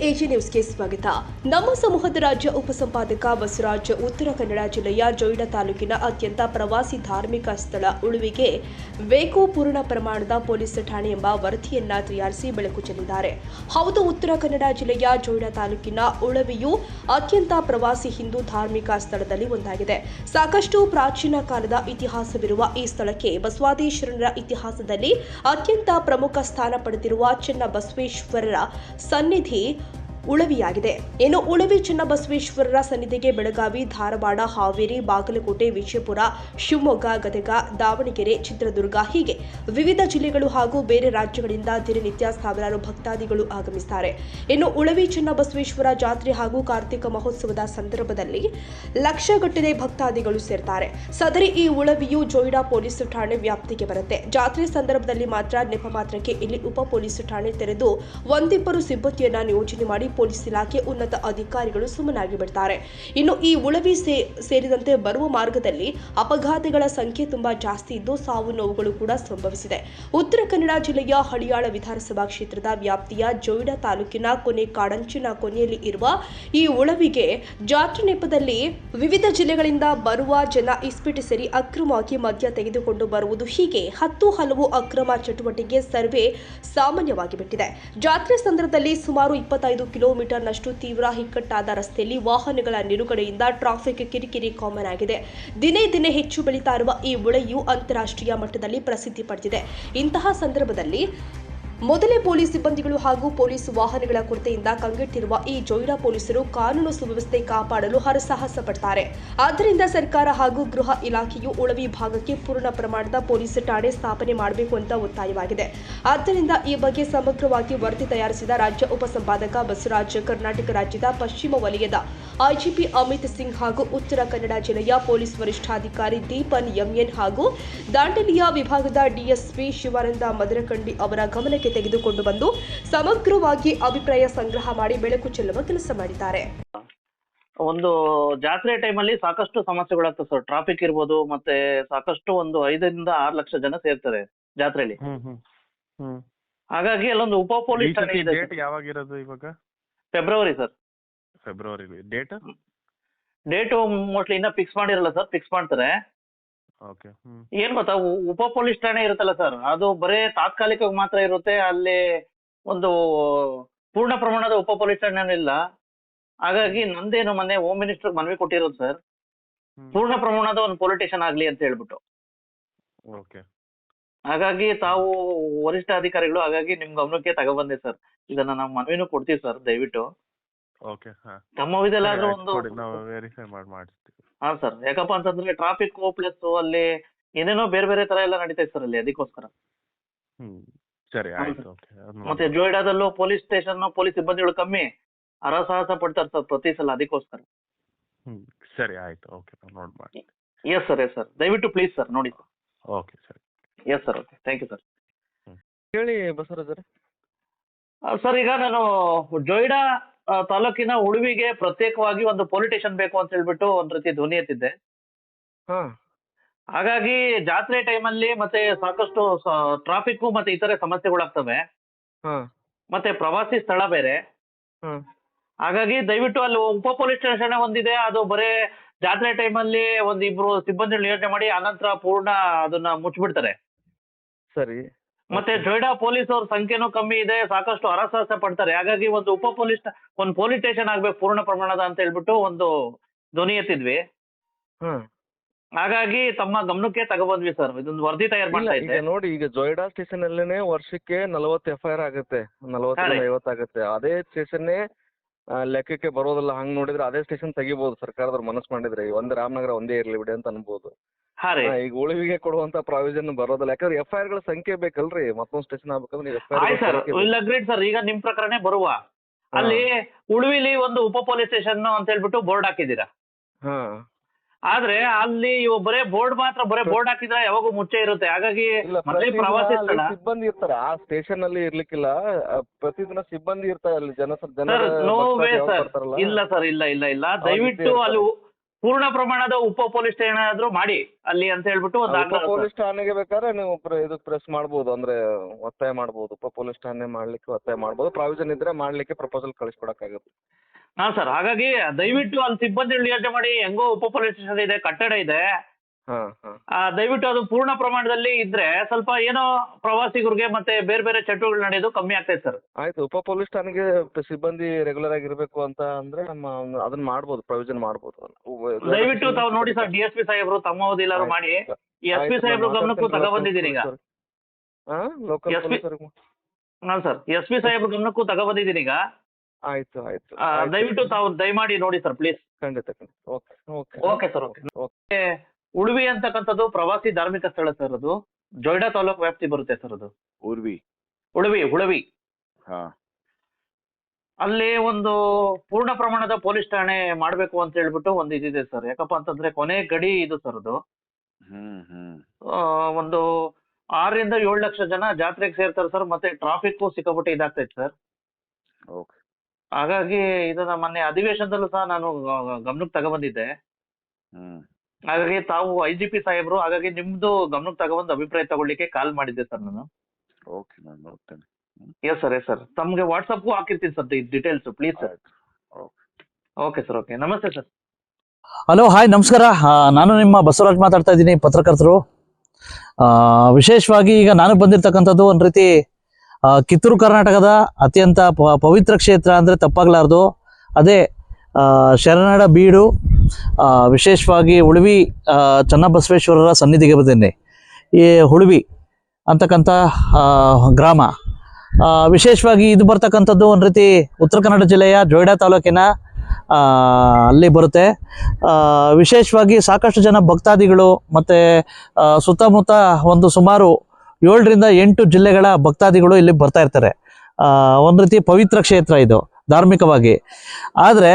AG ನ್ಯೂಸ್ಗೆ ಸ್ವಾಗತ. ನಮ್ಮ ಸಮೂಹದ ರಾಜ್ಯ ಉಪಸಂಪಾದಕ ಬಸವರಾಜ್ ಉತ್ತರ ಕನ್ನಡ ಜಿಲ್ಲೆಯ ಜೊಯ್ಡಾ ತಾಲೂಕಿನ ಅತ್ಯಂತ ಪ್ರವಾಸಿ ಧಾರ್ಮಿಕ ಸ್ಥಳ ಉಳುವಿಗೆ ವೇಗೋ ಪೂರ್ಣ ಪ್ರಮಾಣದ ಪೊಲೀಸ್ ಠಾಣೆ ಎಂಬ ವರದಿಯನ್ನ ತಯಾರಿಸಿ ಬೆಳಕು ಚೆಲ್ಲಿದ್ದಾರೆ. ಹೌದು, ಉತ್ತರ ಕನ್ನಡ ಜಿಲ್ಲೆಯ ಜೊಯ್ಡಾ ತಾಲೂಕಿನ ಉಳುವಿಯು ಅತ್ಯಂತ ಪ್ರವಾಸಿ ಹಿಂದೂ ಧಾರ್ಮಿಕ ಸ್ಥಳದಲ್ಲಿ ಒಂದಾಗಿದೆ. ಸಾಕಷ್ಟು ಪ್ರಾಚೀನ ಕಾಲದ ಇತಿಹಾಸವಿರುವ ಈ ಸ್ಥಳಕ್ಕೆ ಬಸವಾದೀಶ್ವರರ ಇತಿಹಾಸದಲ್ಲಿ ಅತ್ಯಂತ ಪ್ರಮುಖ ಸ್ಥಾನ ಪಡೆದಿರುವ ಚೆನ್ನಬಸವೇಶ್ವರರ ಸನ್ನಿಧಿ ಉಳವಿಯಾಗಿದೆ. ಇನ್ನು ಉಳವಿ ಚೆನ್ನಬಸವೇಶ್ವರರ ಸನ್ನಿಧಿಗೆ ಬೆಳಗಾವಿ, ಧಾರವಾಡ, ಹಾವೇರಿ, ಬಾಗಲಕೋಟೆ, ವಿಜಯಪುರ, ಶಿವಮೊಗ್ಗ, ಗದಗ, ದಾವಣಗೆರೆ, ಚಿತ್ರದುರ್ಗ ಹೀಗೆ ವಿವಿಧ ಜಿಲ್ಲೆಗಳು ಹಾಗೂ ಬೇರೆ ರಾಜ್ಯಗಳಿಂದ ದಿನನಿತ್ಯ ಸಾವಿರಾರು ಭಕ್ತಾದಿಗಳು ಆಗಮಿಸುತ್ತಾರೆ. ಇನ್ನು ಉಳವಿ ಚೆನ್ನಬಸವೇಶ್ವರ ಜಾತ್ರೆ ಹಾಗೂ ಕಾರ್ತಿಕ ಮಹೋತ್ಸವದ ಸಂದರ್ಭದಲ್ಲಿ ಲಕ್ಷಗಟ್ಟಲೆ ಭಕ್ತಾದಿಗಳು ಸೇರ್ತಾರೆ. ಸದರಿ ಈ ಉಳವಿಯು ಜೊಯ್ಡಾ ಪೊಲೀಸ್ ಠಾಣೆ ವ್ಯಾಪ್ತಿಗೆ ಬರುತ್ತೆ. ಜಾತ್ರೆ ಸಂದರ್ಭದಲ್ಲಿ ಮಾತ್ರ ನೆಪ ಮಾತ್ರಕ್ಕೆ ಇಲ್ಲಿ ಉಪ ಪೊಲೀಸ್ ಠಾಣೆ ತೆರೆದು ಒಂದಿಬ್ಬರು ಸಿಬ್ಬಂದಿಯನ್ನ ನಿಯೋಜನೆ ಮಾಡಿ ಪೊಲೀಸ್ ಇಲಾಖೆ ಉನ್ನತ ಅಧಿಕಾರಿಗಳು ಸುಮ್ಮನಾಗಿ ಬಿಡ್ತಾರೆ. ಇನ್ನು ಈ ಉಳವಿ ಸೇರಿದಂತೆ ಬರುವ ಮಾರ್ಗದಲ್ಲಿ ಅಪಘಾತಗಳ ಸಂಖ್ಯೆ ತುಂಬಾ ಜಾಸ್ತಿ ಇದ್ದು ಸಾವು ನೋವುಗಳು ಕೂಡ ಸಂಭವಿಸಿದೆ. ಉತ್ತರ ಕನ್ನಡ ಜಿಲ್ಲೆಯ ಹಳಿಯಾಳ ವಿಧಾನಸಭಾ ಕ್ಷೇತ್ರದ ವ್ಯಾಪ್ತಿಯ ಜೊಯ್ಡಾ ತಾಲೂಕಿನ ಕೊನೆ ಕಾಡಂಚಿನ ಕೊನೆಯಲ್ಲಿ ಇರುವ ಈ ಉಳವಿಗೆ ಜಾತ್ರೆ ನೆಪದಲ್ಲಿ ವಿವಿಧ ಜಿಲ್ಲೆಗಳಿಂದ ಬರುವ ಜನ ಇಸ್ಪಿಟ್ ಸೇರಿ ಅಕ್ರಮವಾಗಿ ಮದ್ಯ ತೆಗೆದುಕೊಂಡು ಬರುವುದು ಹೀಗೆ ಹಲವು ಅಕ್ರಮ ಚಟುವಟಿಕೆ ಸರ್ವೇ ಸಾಮಾನ್ಯವಾಗಿ ಬಿಟ್ಟಿದೆ. ಜಾತ್ರೆ ಸಂದರ್ಭದಲ್ಲಿ ಸುಮಾರು 25 ಕಿಲೋಮೀಟರ್ನಷ್ಟು ತೀವ್ರ ಇಕ್ಕಟ್ಟಾದ ರಸ್ತೆಯಲ್ಲಿ ವಾಹನಗಳ ನಿಲುಗಡೆಯಿಂದ ಟ್ರಾಫಿಕ್ ಕಿರಿಕಿರಿ ಕಾಮನ್ ಆಗಿದೆ. ದಿನೇ ಹೆಚ್ಚು ಬೆಳೀತಾ ಇರುವ ಈ ಉಳವಿಯು ಅಂತಾರಾಷ್ಟ್ರೀಯ ಮಟ್ಟದಲ್ಲಿ ಪ್ರಸಿದ್ಧಿ ಪಡೆದಿದೆ. ಇಂತಹ ಸಂದರ್ಭದಲ್ಲಿ ಮೊದಲೇ ಪೊಲೀಸ್ ಸಿಬ್ಬಂದಿಗಳು ಹಾಗೂ ಪೊಲೀಸ್ ವಾಹನಗಳ ಕೊರತೆಯಿಂದ ಕಂಗೆಟ್ಟಿರುವ ಈ ಜೊಯ್ಡಾ ಪೊಲೀಸರು ಕಾನೂನು ಸುವ್ಯವಸ್ಥೆ ಕಾಪಾಡಲು ಹರಸಾಹಸ ಪಡ್ತಾರೆ. ಆದ್ದರಿಂದ ಸರ್ಕಾರ ಹಾಗೂ ಗೃಹ ಇಲಾಖೆಯು ಉಳವಿ ಭಾಗಕ್ಕೆ ಪೂರ್ಣ ಪ್ರಮಾಣದ ಪೊಲೀಸ್ ಠಾಣೆ ಸ್ಥಾಪನೆ ಮಾಡಬೇಕು ಅಂತ ಒತ್ತಾಯವಾಗಿದೆ. ಆದ್ದರಿಂದ ಈ ಬಗ್ಗೆ ಸಮಗ್ರವಾಗಿ ವರದಿ ತಯಾರಿಸಿದ ರಾಜ್ಯ ಉಪಸಂಪಾದಕ ಬಸವರಾಜ್, ಕರ್ನಾಟಕ ರಾಜ್ಯದ ಪಶ್ಚಿಮ ವಲಯದ ಐಜಿಪಿ ಅಮಿತ್ ಸಿಂಗ್ ಹಾಗೂ ಉತ್ತರ ಕನ್ನಡ ಜಿಲ್ಲೆಯ ಪೊಲೀಸ್ ವರಿಷ್ಠಾಧಿಕಾರಿ ದೀಪನ್ ಎಂಎನ್ ಹಾಗೂ ದಾಂಡೇಲಿಯ ವಿಭಾಗದ ಡಿಎಸ್ಪಿ ಶಿವಾನಂದ ಮದರಕಂಡಿ ಅವರ ಗಮನಕ್ಕೆ ತೆಗೆದುಕೊಂಡು ಬಂದು ಸಮಗ್ರವಾಗಿ ಅಭಿಪ್ರಾಯ ಸಂಗ್ರಹ ಮಾಡಿ ಬೆಳಕು ಚೆಲ್ಲುವ ಕೆಲಸ ಮಾಡಿದ್ದಾರೆ. ಒಂದು ಜಾತ್ರೆ ಟೈಮಲ್ಲಿ ಸಾಕಷ್ಟು ಸಮಸ್ಯೆಗಳಾಗ್ತದೆ ಸರ್. ಟ್ರಾಫಿಕ್ ಇರ್ಬೋದು, ಮತ್ತೆ ಸಾಕಷ್ಟು ಒಂದು 5ರಿಂದ 6 ಲಕ್ಷ ಜನ ಸೇರ್ತಾರೆ ಜಾತ್ರೆಯಲ್ಲಿ. ಹಾಗಾಗಿ ಅಲ್ಲೊಂದು ಉಪ ಪೊಲೀಸ್ ಠಾಣೆ ಇದೆ. ಡೇಟ್ ಯಾವಾಗಿರೋದು ಇವಾಗ? February sir. February date mostly ಇನ್ನ ಫಿಕ್ಸ್ ಮಾಡಿರಲ್ಲ ಸರ್, ಫಿಕ್ಸ್ ಮಾಡ್ತಾರೆ. ಓಕೆ. ಏನ್ ಗೊತ್ತಾ, ಉಪ ಪೊಲೀಸ್ ಠಾಣೆ ಇರುತ್ತಲ್ಲ ಸರ್, ಅದು ಬರೇ ತಾತ್ಕಾಲಿಕ ಮಾತ್ರ ಇರುತ್ತೆ. ಅಲ್ಲಿ ಒಂದು ಪೂರ್ಣ ಪ್ರಮಾಣದ ಉಪ ಪೊಲೀಸ್ ಠಾಣೆ ಇಲ್ಲ. ಹಾಗಾಗಿ ನಂದೇನು ಮೊನ್ನೆ ಹೋಮ್ ಮಿನಿಸ್ಟರ್ ಮನವಿ ಕೊಟ್ಟಿರೋದು ಸರ್, ಪೂರ್ಣ ಪ್ರಮಾಣದ ಒಂದು ಪೊಲೀಸ್ ಸ್ಟೇಷನ್ ಆಗ್ಲಿ ಅಂತ ಹೇಳ್ಬಿಟ್ಟು. ಓಕೆ. ಹಾಗಾಗಿ ತಾವು ವರಿಷ್ಠ ಅಧಿಕಾರಿಗಳು, ಹಾಗಾಗಿ ನಿಮ್ ಗಮನಕ್ಕೆ ತಗೊಬಂದೆ ಸರ್. ಇದನ್ನ ನಾವು ಮನವಿನೂ ಕೊಡ್ತೀವಿ ಸರ್, ದಯವಿಟ್ಟು. ಓಕೆ. ತಮ್ಮ ಇದೆಲ್ಲಾದ್ರೂ ಒಂದು ವೆರಿಫೈ ಮಾಡಿಸ್ತೀವಿ. ಹಾ ಸರ್, ಯಾಕಪ್ಪ ಅಂತಂದ್ರೆ ಟ್ರಾಫಿಕ್ ಪ್ಲಸ್ ಅಲ್ಲಿ ಏನೇನೋ ಬೇರೆ ತರ ಎಲ್ಲ ನಡೀತೈತೆ ಸರ್ ಅಲ್ಲಿ, ಅದಕ್ಕೋಸ್ಕರ. ಸರಿ, ಆಯ್ತು. ಮತ್ತೆ ಜೊಯ್ಡಾದಲ್ಲೂ ಪೊಲೀಸ್ ಸ್ಟೇಷನ್ ಪೊಲೀಸ್ ಸಿಬ್ಬಂದಿಗಳು ಕಮ್ಮಿ, ಹರಸಾಹಸ ಪಡ್ತಾರೆ ಸರ್ ಪ್ರತಿ ಸಲ, ಅದಕ್ಕೋಸ್ಕರ. ಸರಿ, ಆಯ್ತು. ಓಕೆ, ನೋಟ್ ಮಾಡಿ. ಎಸ್ ಸರ್, ದಯವಿಟ್ಟು ಪ್ಲೀಸ್ ಸರ್ ನೋಡಿ ಸರ್. ಓಕೆ, ಸರಿ. Yes sir, okay, thank you sir. ಹೇಳಿ ಬಸವರಾಜ್ ಸರ್, ಈಗ ನಾನು ಜೊಯ್ಡಾ ತಾಲೂಕಿನ ಉಳುವಿಗೆ ಪ್ರತ್ಯೇಕವಾಗಿ ಒಂದು ಪೊಲೀಸ್ ಸ್ಟೇಷನ್ ಬೇಕು ಅಂತ ಹೇಳ್ಬಿಟ್ಟು ಒಂದ್ ರೀತಿ ಧ್ವನಿ ಎತ್ತಿದ್ದೆ. ಹಾಗಾಗಿ ಜಾತ್ರೆ ಟೈಮಲ್ಲಿ ಮತ್ತೆ ಸಾಕಷ್ಟು ಟ್ರಾಫಿಕ್ ಮತ್ತೆ ಇತರೆ ಸಮಸ್ಯೆಗಳಾಗ್ತವೆ. ಮತ್ತೆ ಪ್ರವಾಸಿ ಸ್ಥಳ ಬೇರೆ. ಹಾಗಾಗಿ ದಯವಿಟ್ಟು ಅಲ್ಲಿ ಉಪ ಪೊಲೀಸ್ ಸ್ಟೇಷನ್ ಒಂದಿದೆ, ಅದು ಬರೇ ಜಾತ್ರೆ ಟೈಮಲ್ಲಿ ಒಂದಿಬ್ರು ಸಿಬ್ಬಂದಿ ನಿಯೋಜನೆ ಮಾಡಿ ಅನಂತರ ಪೂರ್ಣ ಅದನ್ನ ಮುಚ್ಚಿಬಿಡ್ತಾರೆ. ಸರಿ. ಮತ್ತೆ ಜೊಯ್ಡಾ ಪೊಲೀಸ್ ಅವ್ರ ಸಂಖ್ಯೆನೂ ಕಮ್ಮಿ ಇದೆ, ಸಾಕಷ್ಟು ಹರಸಾಹಸ ಪಡ್ತಾರೆ. ಹಾಗಾಗಿ ಒಂದು ಒಂದು ಪೊಲೀಸ್ ಸ್ಟೇಷನ್ ಆಗ್ಬೇಕು ಪೂರ್ಣ ಪ್ರಮಾಣದ ಅಂತ ಹೇಳ್ಬಿಟ್ಟು ಒಂದು ಧ್ವನಿ ಎತ್ತಿದ್ವಿ. ಹಾಗಾಗಿ ತಮ್ಮ ಗಮನಕ್ಕೆ ತಗೊಬಂದ್ವಿ ಸರ್, ಇದೊಂದು ವರದಿ ತಯಾರು ಮಾಡ್ತಾ ಇದ್ದೆ. ನೋಡಿ, ಈಗ ಜೊಯ್ಡಾ ಸ್ಟೇಷನ್ ಅಲ್ಲೇನೆ ವರ್ಷಕ್ಕೆ 40 FIR ಆಗುತ್ತೆ, 40-50 ಆಗುತ್ತೆ. ಅದೇ ಸ್ಟೇಷನ್ ಲೆಕ್ಕಕ್ಕೆ ಬರೋದಿಲ್ಲ. ಹಂಗ್ ನೋಡಿದ್ರೆ ಅದೇ ಸ್ಟೇಷನ್ ತೆಗಿಬಹುದು ಸರ್ಕಾರದವ್ರು ಮನಸ್ಸು ಮಾಡಿದ್ರೆ. ಒಂದು ರಾಮನಗರ ಒಂದೇ ಇರ್ಲಿ ಬಿಡಿ ಅಂತ ಅನ್ಬೋದು. ಈಗ ಉಳಿವಿಗೆ ಕೊಡುವಂತ ಪ್ರಾವಿಷನ್ ಬರೋದಿಲ್ಲ, ಯಾಕಂದ್ರೆ FIR ಗಳ ಸಂಖ್ಯೆ ಬೇಕಲ್ರಿ. ಮತ್ತೊಂದು ಸ್ಟೇಷನ್ ಆಗ್ಬೇಕಂದ್ರೆ ಇಲ್ಲ ಗ್ರೇಟ್ ಸರ್. ಈಗ ನಿಮ್ ಪ್ರಕರಣ ಬರುವ ಅಲ್ಲಿ ಉಳುವಿಲಿ ಒಂದು ಉಪ ಪೊಲೀಸ್ ಸ್ಟೇಷನ್ ಅಂತ ಹೇಳ್ಬಿಟ್ಟು ಬೋರ್ಡ್ ಹಾಕಿದ್ದೀರಾ. ಆದ್ರೆ ಅಲ್ಲಿ ಬರೇ ಬೋರ್ಡ್ ಹಾಕಿದ್ರೆ ಯಾವಾಗೂ ಮುಚ್ಚೆ ಇರುತ್ತೆ. ಹಾಗಾಗಿ ಪ್ರವಾಸಿ ಸ್ಥಳ ಸಿಬ್ಬಂದಿ ಇರ್ತಾರೆ ಆ ಸ್ಟೇಷನ್ ಅಲ್ಲಿ ಇರ್ಲಿಕ್ಕಿಲ್ಲ. ಪ್ರತಿದಿನ ಸಿಬ್ಬಂದಿ ಇರ್ತಾರೆ ಅಲ್ಲಿ. ಇಲ್ಲ ಸರ್, ಇಲ್ಲ ದಯವಿಟ್ಟು ಅಲ್ಲಿ ಪೂರ್ಣ ಪ್ರಮಾಣದ ಉಪ ಪೊಲೀಸ್ ಠಾಣೆ ಆದ್ರೂ ಮಾಡಿ ಅಲ್ಲಿ ಅಂತ ಹೇಳ್ಬಿಟ್ಟು ಒಂದು ಉಪ ಆಜ್ಞೆ ಇದೆ ಪೊಲೀಸ್ ಠಾಣೆಗೆ ಬೇಕಾದ್ರೆ ನೀವು ಇದು ಪ್ರೆಸ್ ಮಾಡ್ಬೋದು, ಅಂದ್ರೆ ಒತ್ತಾಯ ಮಾಡ್ಬೋದು. ಉಪ ಪೊಲೀಸ್ ಠಾಣೆ ಮಾಡ್ಲಿಕ್ಕೆ ಒತ್ತಾಯ ಮಾಡ್ಬೋದು. ಪ್ರಾವಿಷನ್ ಇದ್ರೆ ಮಾಡ್ಲಿಕ್ಕೆ ಪ್ರಪೋಸಲ್ ಕಳಿಸ್ಕೊಡಕ್ಕಾಗುತ್ತೆ. ಹಾ ಸರ್. ಹಾಗಾಗಿ ದಯವಿಟ್ಟು ಅಲ್ಲಿ ಸಿಬ್ಬಂದಿ ನಿಯೋಜನೆ ಮಾಡಿ. ಹೆಂಗೋ ಉಪ ಪೊಲೀಸ್ ಸ್ಟೇಷನ್ ಇದೆ, ಕಟ್ಟಡ ಇದೆ, ಹಾ ಹಾ ದಯವಿಟ್ಟು ಅದು ಪೂರ್ಣ ಪ್ರಮಾಣದಲ್ಲಿ ಇದ್ರೆ ಸ್ವಲ್ಪ ಏನೋ ಪ್ರವಾಸಿಗರಿಗೆ ಮತ್ತೆ ಬೇರೆ ಬೇರೆ ಚಟುವಟಿಕೆಗಳು ನಡೆಯೋದು ಕಮ್ಮಿ ಆಗ್ತೈತೆ ಸರ್. ಆಯ್ತು. ಉಪ ಪೊಲೀಸ್ ಠಾಣೆಗೆ ಸಿಬ್ಬಂದಿ ರೆಗ್ಯುಲರ್ ಆಗಿರ್ಬೇಕು ಅಂತ ಅಂದ್ರೆ ನಮ್ಮ ಅದನ್ನ ಮಾಡ್ಬೋದು, ಪ್ರೊವಿಷನ್ ಮಾಡ್ಬೋದು. ದಯವಿಟ್ಟು ತಾವು ನೋಡಿ ಸರ್, DSP ಸಾಹೇಬ್ರು ತಮ್ಮ ಅವಧಿ ಎಲ್ಲಾರು ಮಾಡಿ. SP ಸಾಹೇಬ್ರು ಗಮನಕ್ಕೂ ತಗೊಬಂದಿದ್ದೀರಿ ಈಗ. ಲೋಕಲ್ SP ಪೊಲೀಸರಿಗೆ. ಹಾ ಸರ್, SP ಸಾಹೇಬ್ರು ಗಮನಕ್ಕೂ ತಗೊಬಂದಿದ್ದೀರಿ ಈಗ. ಆಯ್ತು ಆಯ್ತು. ದಯವಿಟ್ಟು ತಾವು ದಯಮಾಡಿ ನೋಡಿ ಸರ್ ಪ್ಲೀಸ್. ಖಂಡಿತ ಖಂಡಿತ. Okay okay okay sir. Okay. Ulavi ಅಂತಕ್ಕಂಥದ್ದು ಪ್ರವಾಸಿ ಧಾರ್ಮಿಕ ಸ್ಥಳ ಸರ್. ಅದು ಜೊಯ್ಡಾ ತಾಲೂಕು ವ್ಯಾಪ್ತಿ ಬರುತ್ತೆ ಸರ್. ಅದು ಉಳುವಿ. ಹಾ. ಅಲ್ಲಿ ಒಂದು ಪೂರ್ಣ ಪ್ರಮಾಣದ ಪೊಲೀಸ್ ಠಾಣೆ ಮಾಡಬೇಕು ಅಂತ ಹೇಳ್ಬಿಟ್ಟು ಒಂದು ಇದಿದೆ ಸರ್. ಯಾಕಪ್ಪ ಅಂತಂದ್ರೆ ಕೊನೆ ಗಡಿ ಇದು ಸರ್. ಅದು ಒಂದು 6 ರಿಂದ 7 ಲಕ್ಷ ಜನ ಜಾತ್ರೆಗೆ ಸೇರ್ತಾರೆ ಸರ್. ಮತ್ತೆ ಟ್ರಾಫಿಕ್ ಸಿಕ್ಕಾಪಟ್ಟೆ ಇದಾಗ್ತೈತೆ ಸರ್. ಹಾಗಾಗಿ ಇದನ್ನ ಮೊನ್ನೆ ಅಧಿವೇಶನದಲ್ಲೂ ಸಹ ನಾನು ಗಮನಕ್ಕೆ ತಗೊಬಂದಿದ್ದೆ. ಹಾಗಾಗಿ ತಾವು IGP ಸಾಹೇಬ್ರು, ಹಾಗಾಗಿ ನಿಮ್ದು ಗಮನಕ್ಕೆ ತಗೊಬಂದು ಅಭಿಪ್ರಾಯ ತಗೊಳ್ಳಿಕ್ಕೆ ಕಾಲ್ ಮಾಡಿದ್ದೆ ಸರ್ ನಾನು. Yes sir. ತಮ್ಗೆ ವಾಟ್ಸಪ್ಗೂ ಹಾಕಿರ್ತೀನಿ sir details please sir. Okay sir. Okay, ನಮಸ್ತೆ ಸರ್. ಹಲೋ, ಹಾಯ್, ನಮಸ್ಕಾರ. ನಾನು ನಿಮ್ಮ ಬಸವರಾಜ್ ಮಾತಾಡ್ತಾ ಇದ್ದೀನಿ, ಪತ್ರಕರ್ತರು. ವಿಶೇಷವಾಗಿ ಈಗ ನಾನು ಬಂದಿರತಕ್ಕಂಥದ್ದು ಒಂದು ರೀತಿ ಕಿತ್ತೂರು ಕರ್ನಾಟಕದ ಅತ್ಯಂತ ಪವಿತ್ರ ಕ್ಷೇತ್ರ ಅಂದರೆ ತಪ್ಪಾಗಲಾರ್ದು. ಅದೇ ಶರಣಡ ಬೀಡು, ವಿಶೇಷವಾಗಿ ಉಳುವಿ ಚನ್ನಬಸವೇಶ್ವರರ ಸನ್ನಿಧಿಗೆ ಬಂದಿದ್ದೀನಿ. ಈ ಉಳುವಿ ಅಂತಕ್ಕಂಥ ಗ್ರಾಮ ವಿಶೇಷವಾಗಿ ಇದು ಬರ್ತಕ್ಕಂಥದ್ದು ಒಂದು ರೀತಿ ಉತ್ತರ ಕನ್ನಡ ಜಿಲ್ಲೆಯ ಜೊಯ್ಡಾ ತಾಲೂಕಿನ ಅಲ್ಲಿ ಬರುತ್ತೆ. ವಿಶೇಷವಾಗಿ ಸಾಕಷ್ಟು ಜನ ಭಕ್ತಾದಿಗಳು ಮತ್ತು ಸುತ್ತಮುತ್ತ ಒಂದು ಸುಮಾರು 7 ರಿಂದ 8 ಜಿಲ್ಲೆಗಳ ಭಕ್ತಾದಿಗಳು ಇಲ್ಲಿ ಬರ್ತಾ ಇರ್ತಾರೆ. ಒಂದು ರೀತಿ ಪವಿತ್ರ ಕ್ಷೇತ್ರ ಇದು ಧಾರ್ಮಿಕವಾಗಿ. ಆದರೆ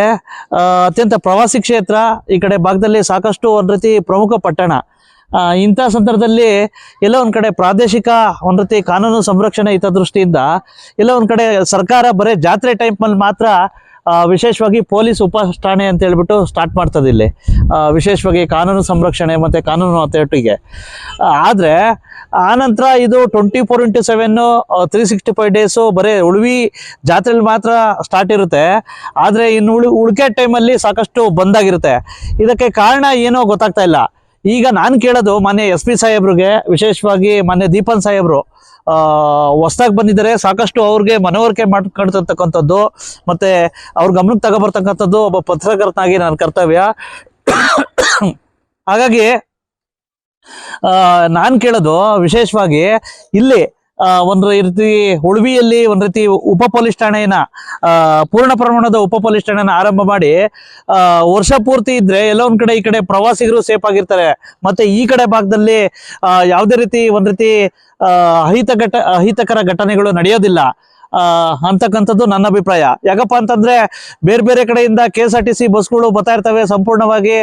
ಅತ್ಯಂತ ಪ್ರವಾಸಿ ಕ್ಷೇತ್ರ. ಈ ಕಡೆ ಭಾಗದಲ್ಲಿ ಸಾಕಷ್ಟು ಒಂದು ರೀತಿ ಪ್ರಮುಖ ಪಟ್ಟಣ. ಇಂಥ ಸಂದರ್ಭದಲ್ಲಿ ಎಲ್ಲೋ ಒಂದು ಕಡೆ ಪ್ರಾದೇಶಿಕ ಒಂದು ರೀತಿ ಕಾನೂನು ಸಂರಕ್ಷಣೆ ಹಿತದೃಷ್ಟಿಯಿಂದ ಎಲ್ಲೋ ಒಂದು ಕಡೆ ಸರ್ಕಾರ ಬರೀ ಜಾತ್ರೆ ಟೈಮ್ನಲ್ಲಿ ಮಾತ್ರ ವಿಶೇಷವಾಗಿ ಪೊಲೀಸ್ ಉಪ ಠಾಣೆ ಅಂತ ಹೇಳ್ಬಿಟ್ಟು ಸ್ಟಾರ್ಟ್ ಮಾಡ್ತದೆ ಇಲ್ಲಿ, ವಿಶೇಷವಾಗಿ ಕಾನೂನು ಸಂರಕ್ಷಣೆ ಮತ್ತು ಕಾನೂನು ಅಥಾರಿಟಿಗೆ. ಆದರೆ ಆನಂತರ ಇದು 24/7 365 ಡೇಸು ಬರೀ ಉಳುವಿ ಜಾತ್ರೆಯಲ್ಲಿ ಮಾತ್ರ ಸ್ಟಾರ್ಟ್ ಇರುತ್ತೆ. ಆದರೆ ಇನ್ನು ಉಳಿಕೆ ಟೈಮಲ್ಲಿ ಸಾಕಷ್ಟು ಬಂದಾಗಿರುತ್ತೆ. ಇದಕ್ಕೆ ಕಾರಣ ಏನೋ ಗೊತ್ತಾಗ್ತಾ ಇಲ್ಲ. ಈಗ ನಾನು ಕೇಳೋದು ಮಾನ್ಯ SP ಸಾಹೇಬ್ರಿಗೆ, ವಿಶೇಷವಾಗಿ ಮಾನ್ಯ ದೀಪನ್ ಸಾಹೇಬ್ರು ಹೊಸ್ದಾಗಿ ಬಂದಿದ್ದಾರೆ. ಸಾಕಷ್ಟು ಅವ್ರಿಗೆ ಮನವರಿಕೆ ಮಾಡ್ಕೊಳ್ತಕ್ಕಂಥದ್ದು ಮತ್ತು ಅವ್ರ ಗಮನಕ್ಕೆ ತಗೊಬರ್ತಕ್ಕಂಥದ್ದು ಒಬ್ಬ ಪತ್ರಕರ್ತನಾಗಿ ನನ್ನ ಕರ್ತವ್ಯ. ಹಾಗಾಗಿ ನಾನು ಕೇಳೋದು ವಿಶೇಷವಾಗಿ ಇಲ್ಲಿ ಒಂದು ರೀತಿ ಉಳುವಿಯಲ್ಲಿ ಒಂದು ರೀತಿ ಉಪ ಪೊಲೀಸ್ ಠಾಣೆಯನ್ನ ಪೂರ್ಣ ಪ್ರಮಾಣದ ಉಪ ಪೊಲೀಸ್ ಠಾಣೆನ ಆರಂಭ ಮಾಡಿ ವರ್ಷ ಪೂರ್ತಿ ಇದ್ರೆ ಎಲ್ಲೋ ಒಂದ್ ಕಡೆ ಈ ಕಡೆ ಪ್ರವಾಸಿಗರು ಸೇಫ್ ಆಗಿರ್ತಾರೆ. ಮತ್ತೆ ಈ ಕಡೆ ಭಾಗದಲ್ಲಿ ಯಾವುದೇ ರೀತಿ ಒಂದು ರೀತಿ ಅಹಿತಕರ ಘಟನೆಗಳು ನಡೆಯೋದಿಲ್ಲ ಅಂತಕ್ಕಂಥದ್ದು ನನ್ನ ಅಭಿಪ್ರಾಯ. ಯಾಕಪ್ಪ ಅಂತಂದ್ರೆ ಬೇರೆ ಬೇರೆ ಕಡೆಯಿಂದ KSRTC ಬಸ್ಗಳು ಬರ್ತಾ ಇರ್ತವೆ ಸಂಪೂರ್ಣವಾಗಿ.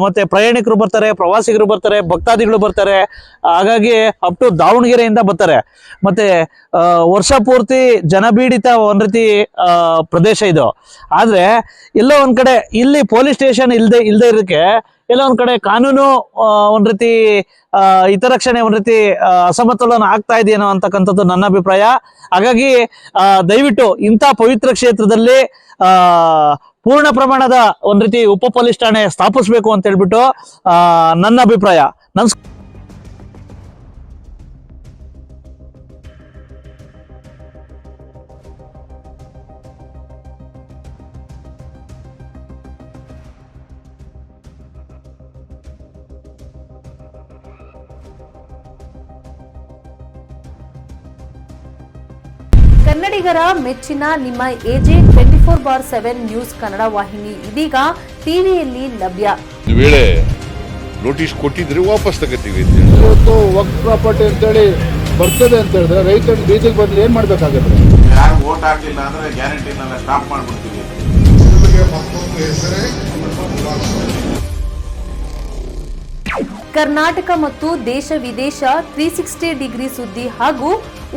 ಮತ್ತೆ ಪ್ರಯಾಣಿಕರು ಬರ್ತಾರೆ, ಪ್ರವಾಸಿಗರು ಬರ್ತಾರೆ, ಭಕ್ತಾದಿಗಳು ಬರ್ತಾರೆ. ಹಾಗಾಗಿ ಅಪ್ ಟು ದಾವಣಗೆರೆಯಿಂದ ಬರ್ತಾರೆ. ಮತ್ತೆ ವರ್ಷ ಪೂರ್ತಿ ಜನಬೀಡಿತ ಒಂದ್ ರೀತಿ ಪ್ರದೇಶ ಇದು. ಆದ್ರೆ ಎಲ್ಲೋ ಒಂದ್ ಕಡೆ ಇಲ್ಲಿ ಪೊಲೀಸ್ ಸ್ಟೇಷನ್ ಇಲ್ದೇ ಇರೋಕ್ಕೆ ಎಲ್ಲೋ ಒಂದ್ ಕಡೆ ಕಾನೂನು ಒಂದ್ ರೀತಿ ಹಿತರಕ್ಷಣೆ ಒಂದ್ ರೀತಿ ಅಸಮತೋಲನ ಆಗ್ತಾ ಇದೆಯೇನೋ ಅಂತಕ್ಕಂಥದ್ದು ನನ್ನ ಅಭಿಪ್ರಾಯ. ಹಾಗಾಗಿ ದಯವಿಟ್ಟು ಇಂಥ ಪವಿತ್ರ ಕ್ಷೇತ್ರದಲ್ಲಿ ಪೂರ್ಣ ಪ್ರಮಾಣದ ಒಂದ್ ರೀತಿ ಉಪ ಪೊಲೀಸ್ ಠಾಣೆ ಸ್ಥಾಪಿಸ್ಬೇಕು ಅಂತ ಹೇಳ್ಬಿಟ್ಟು ನನ್ನ ಅಭಿಪ್ರಾಯ. ಕನ್ನಡಿಗರ ಮೆಚ್ಚಿನ ನಿಮ್ಮ AJ 24/7 ನ್ಯೂಸ್ ಕನ್ನಡ ವಾಹಿನಿ ಇದೀಗ ಟಿವಿಯಲ್ಲಿ ಲಭ್ಯ. ಒಂದು ವೇಳೆ ನೋಟಿಸ್ ಕೊಟ್ಟಿದ್ರೆ ವಾಪಸ್ ತಗೋತೀವಿ. ಇವತ್ತು ವಕ್ಫ್ ಪ್ರಾಪರ್ಟಿ ಅಂತೇಳಿ ಬರ್ತದೆ ಅಂತ ಹೇಳಿದ್ರೆ ರೈತರು ಬೀದಿಗೆ ಬದಲು ಏನ್ ಮಾಡ್ಬೇಕಾಗುತ್ತೆ? ಯಾರು ವೋಟ್ ಹಾಕಿಲ್ಲ ಅಂದ್ರೆ ಗ್ಯಾರಂಟಿನೆಲ್ಲ ಸ್ಟಾಪ್ ಮಾಡ್ಬಿಡ್ತೀವಿ. ಕರ್ನಾಟಕ ಮತ್ತು ದೇಶ ವಿದೇಶ 360 ಡಿಗ್ರಿ ಸುದ್ದಿ ಹಾಗೂ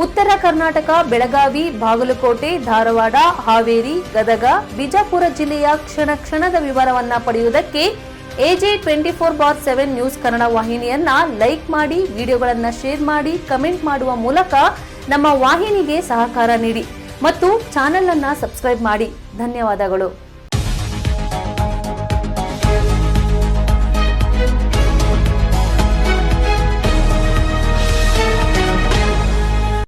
ಉತ್ತರ ಕರ್ನಾಟಕ, ಬೆಳಗಾವಿ, ಬಾಗಲಕೋಟೆ, ಧಾರವಾಡ, ಹಾವೇರಿ, ಗದಗ, ಬಿಜಾಪುರ ಜಿಲ್ಲೆಯ ಕ್ಷಣ ಕ್ಷಣದ ವಿವರವನ್ನ ಪಡೆಯುವುದಕ್ಕೆ AJ 24/7 ನ್ಯೂಸ್ ಕನ್ನಡ ವಾಹಿನಿಯನ್ನ ಲೈಕ್ ಮಾಡಿ, ವಿಡಿಯೋಗಳನ್ನ ಶೇರ್ ಮಾಡಿ, ಕಮೆಂಟ್ ಮಾಡುವ ಮೂಲಕ ನಮ್ಮ ವಾಹಿನಿಗೆ ಸಹಕಾರ ನೀಡಿ ಮತ್ತು ಚಾನೆಲ್ ಅನ್ನ ಸಬ್ಸ್ಕ್ರೈಬ್ ಮಾಡಿ. ಧನ್ಯವಾದಗಳು.